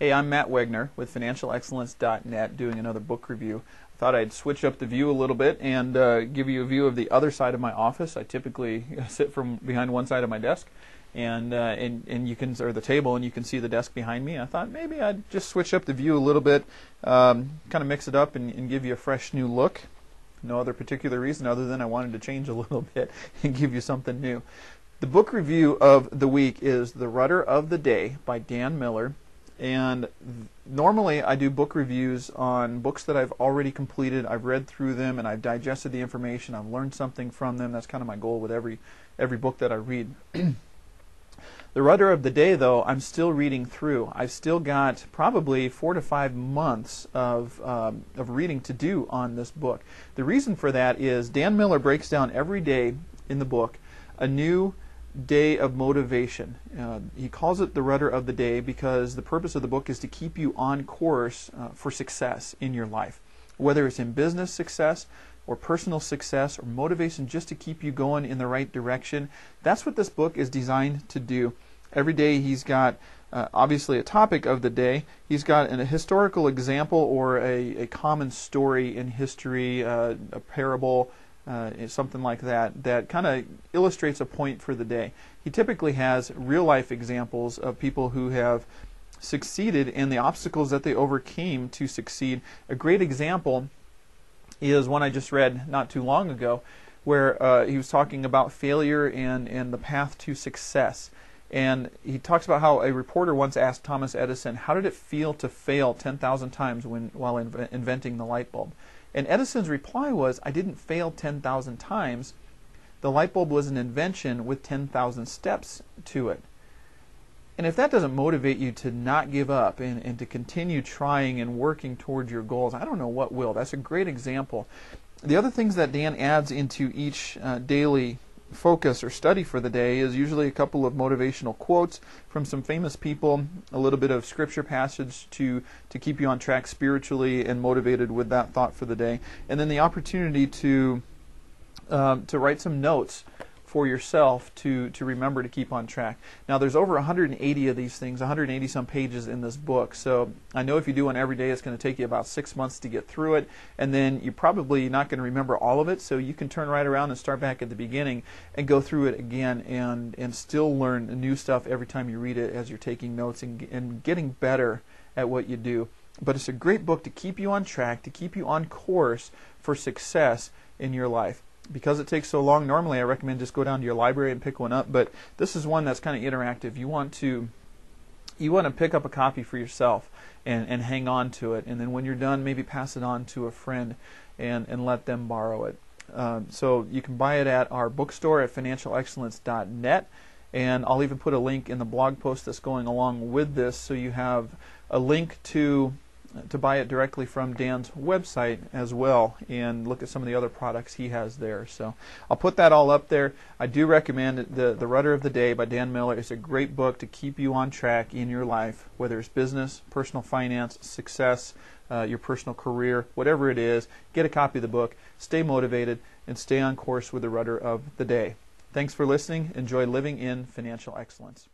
Hey, I'm Matt Wegner with FinancialExcellence.net doing another book review. I thought I'd switch up the view a little bit and give you a view of the other side of my office. I typically sit from behind one side of my desk and you can, or the table, and you can see the desk behind me. I thought maybe I'd just switch up the view a little bit, kind of mix it up and give you a fresh new look. No other particular reason other than I wanted to change a little bit and give you something new. The book review of the week is The Rudder of the Day by Dan Miller. And normally I do book reviews on books that I've already completed. I've read through them and I've digested the information. I've learned something from them. That's kind of my goal with every book that I read. The Rudder of the Day, though, I'm still reading through. I've still got probably 4 to 5 months of reading to do on this book. The reason for that is Dan Miller breaks down every day in the book a new day of motivation. He calls it the Rudder of the Day because the purpose of the book is to keep you on course for success in your life. Whether it's in business success or personal success or motivation just to keep you going in the right direction, that's what this book is designed to do. Every day he's got obviously a topic of the day. He's got a historical example or a common story in history, a parable, something like that kind of illustrates a point for the day. He typically has real-life examples of people who have succeeded in the obstacles that they overcame to succeed. A great example is one I just read not too long ago where he was talking about failure and the path to success. And he talks about how a reporter once asked Thomas Edison, how did it feel to fail 10,000 times while inventing the light bulb? And Edison's reply was, I didn't fail 10,000 times. The light bulb was an invention with 10,000 steps to it. And if that doesn't motivate you to not give up and to continue trying and working towards your goals, I don't know what will. That's a great example. The other things that Dan adds into each daily focus or study for the day is usually a couple of motivational quotes from some famous people, a little bit of scripture passage to keep you on track spiritually and motivated with that thought for the day, and then the opportunity to write some notes for yourself to remember to keep on track. Now there's over 180 of these things, 180 some pages in this book, so I know if you do one every day it's going to take you about 6 months to get through it, and then you're probably not going to remember all of it, so you can turn right around and start back at the beginning and go through it again and still learn new stuff every time you read it as you're taking notes and getting better at what you do. But it's a great book to keep you on track, to keep you on course for success in your life. Because it takes so long, normally I recommend just go down to your library and pick one up, but this is one that's kind of interactive. You want to pick up a copy for yourself and hang on to it, and then when you're done, maybe pass it on to a friend and let them borrow it. So you can buy it at our bookstore at FinancialExcellence.net, and I'll even put a link in the blog post that's going along with this, so you have a link to buy it directly from Dan's website as well and look at some of the other products he has there. So I'll put that all up there. I do recommend the Rudder of the Day by Dan Miller. It's a great book to keep you on track in your life, whether it's business, personal finance, success, your personal career, whatever it is. Get a copy of the book, stay motivated, and stay on course with the Rudder of the Day. Thanks for listening. Enjoy living in financial excellence.